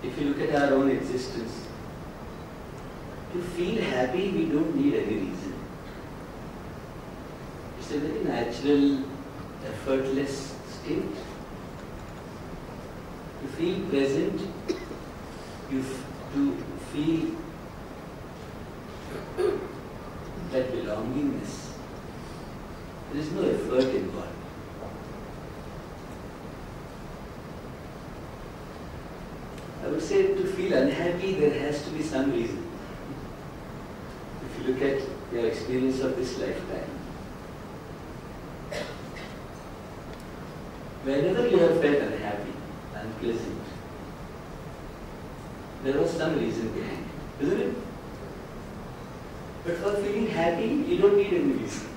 if you look at our own existence, to feel happy, we don't need any reason. It's a very natural, effortless state. To feel present, to feel that belongingness. There is no effort involved. I would say to feel unhappy, there has to be some reason. If you look at your experience of this lifetime, whenever you have felt unhappy, unpleasant, there was some reason behind it, isn't it? But for feeling happy, you don't need any reason.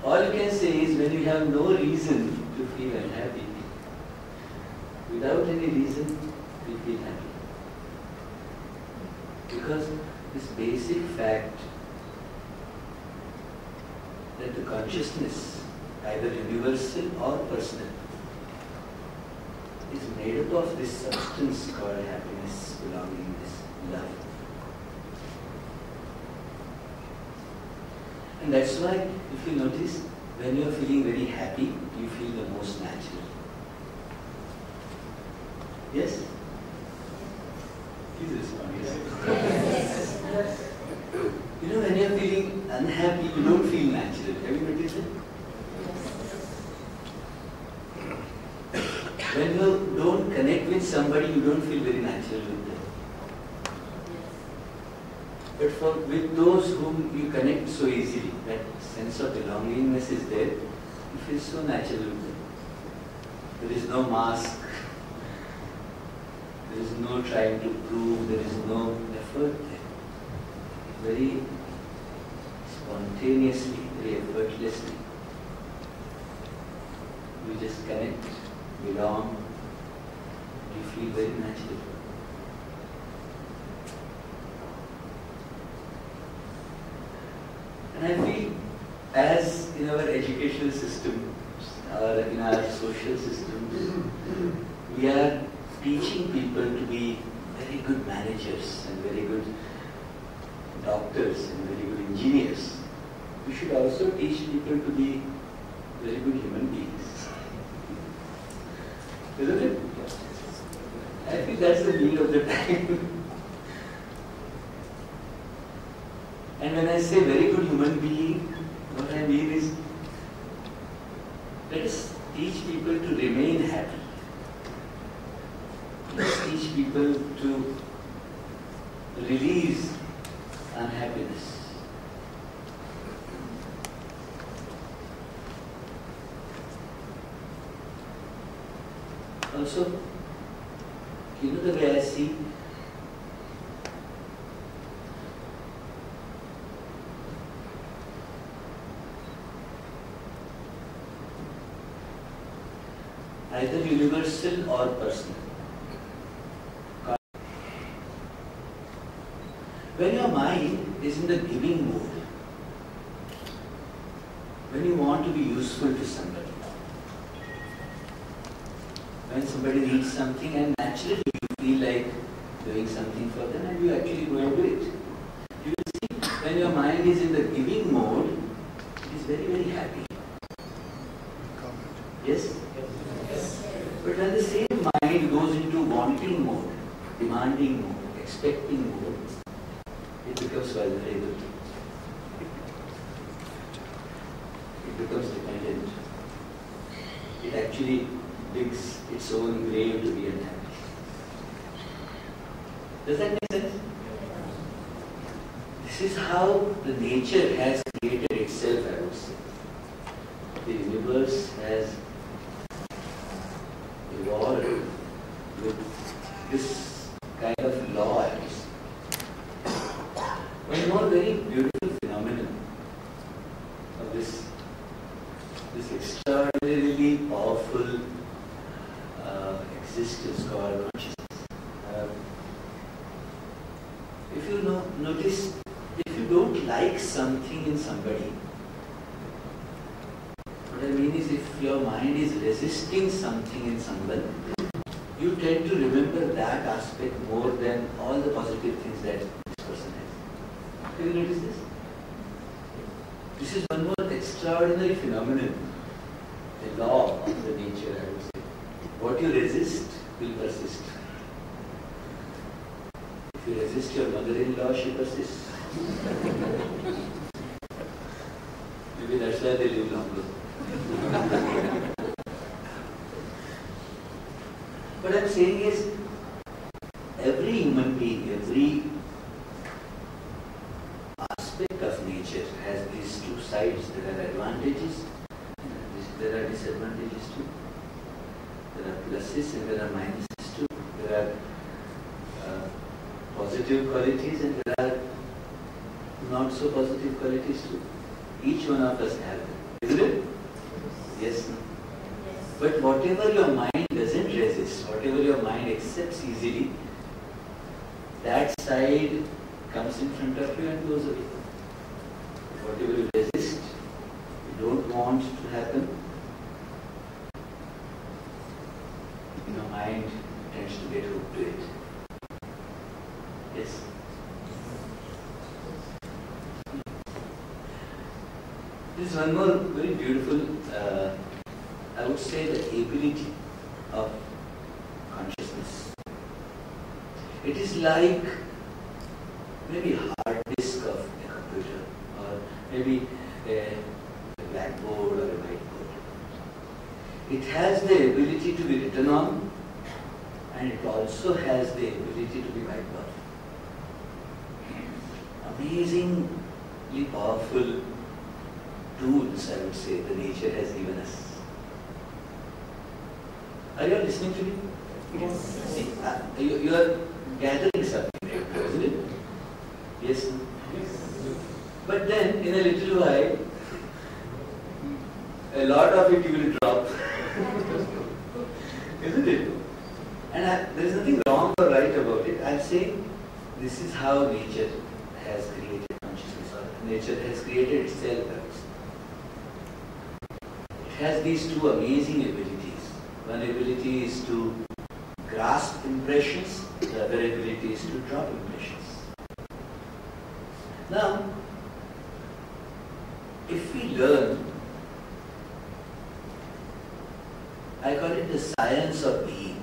All you can say is when you have no reason to feel unhappy, without any reason, we feel happy. Because this basic fact that the consciousness, either universal or personal, is made up of this substance called happiness, belongingness, love. And that's why, if you notice, when you are feeling very happy, you feel the most natural. Yes? Please respond. Yes. You know, when you are feeling unhappy, you don't feel natural. Have you noticed it? When you don't connect with somebody, you don't feel very natural with them. But with those whom you connect so easily, that sense of belongingness is there, you feel so natural with them. There is no mask, there is no trying to prove, there is no effort there. Very spontaneously, very effortlessly, we just connect, belong, you feel very natural. And I feel, as in our educational system, or in our social system, we are teaching people to be very good managers and very good doctors and very good engineers. We should also teach people to be very good human beings. Isn't it? I think that's the need of the time. And when I say very good human being, what I mean is, let us teach people to remain happy. Let us teach people to release unhappiness. Also, you know the way I see, either universal or personal. When your mind is in the giving mode, when you want to be useful to somebody, when somebody needs something and naturally you feel like doing something for them and you actually go and do it. You will see, when your mind is in the giving mode, it is very, very happy. Yes? But when the same mind goes into wanting mode, demanding mode, expecting mode, it becomes vulnerable. It becomes dependent. It actually digs its own grave to be unhappy. Does that make sense? This is how the nature has created itself, I would say. The universe has evolved with this kind of law, I would say. One more very beautiful phenomenon of this extraordinarily powerful existence called consciousness. If you notice, if you don't like something in somebody, what I mean is if your mind is resisting something in someone, you tend to remember that aspect more than all the positive things that this person has. Have you noticed this? This is one more extraordinary phenomenon, a law of the nature, I would say. What you resist will persist. If you resist your mother-in-law, she persists. Maybe that's why they live longer. What I'm saying is, every human being, every aspect of nature has these two sides. There are advantages, there are disadvantages too. There are pluses and there are minuses too. There are positive qualities and there are not so positive qualities too. Each one of us have them, isn't it? Yes. No? But whatever your mind doesn't resist, whatever your mind accepts easily, that side comes in front of you and goes away. Whatever you resist, you don't want to happen, your mind tends to get hooked to it. Yes? This is one more very beautiful, I would say, the ability of consciousness. It is like maybe a hard disk of a computer, or maybe a blackboard or a whiteboard. It has the ability to be written on, and it also has the ability to be wiped off. Amazingly powerful tools, I would say, the nature has given us. Are you all listening to me? Yes. See, you are gathering something right now, isn't it? Yes? Yes. But then, in a little while, a lot of it you will drop. Isn't it? And there is nothing wrong or right about it. I am saying this is how nature has created consciousness, or nature has created itself. It has these two amazing abilities. One ability is to grasp impressions, the other ability is to drop impressions. Now, if we learn, I call it the science of being,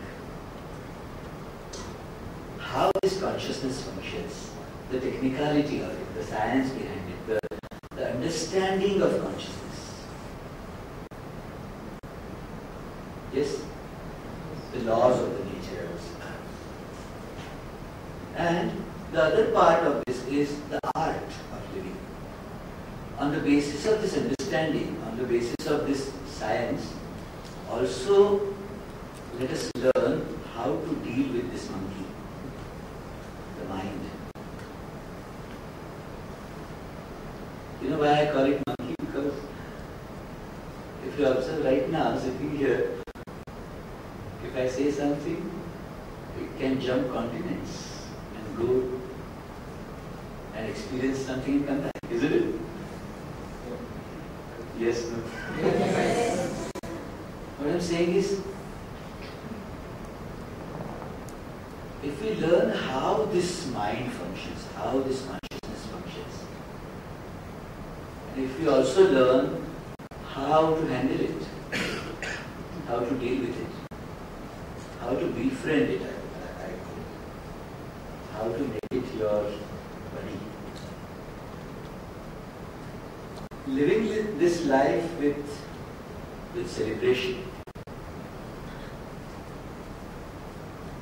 how this consciousness functions, the technicality of it, the science behind it, the understanding of consciousness. Yes? The laws of the nature also. And the other part of this is the art of living. On the basis of this understanding, on the basis of this science, also let us learn how to deal with this monkey, the mind. You know why I call it monkey? Because if you observe right now, sitting here, if I say something, it can jump continents and go and experience something and come back, isn't it? Yes, no? Yes. What I'm saying is, if we learn how this mind functions, how this consciousness functions, and if we also learn how to handle it, how to deal with it, how to befriend it, how to make it your buddy. Living this life with celebration,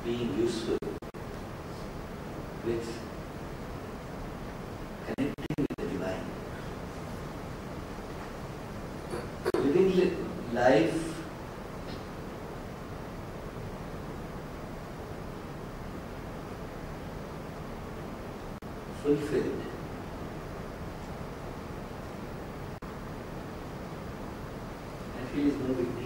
being useful, with connecting with the divine. Living life fulfilled. I feel is no big deal.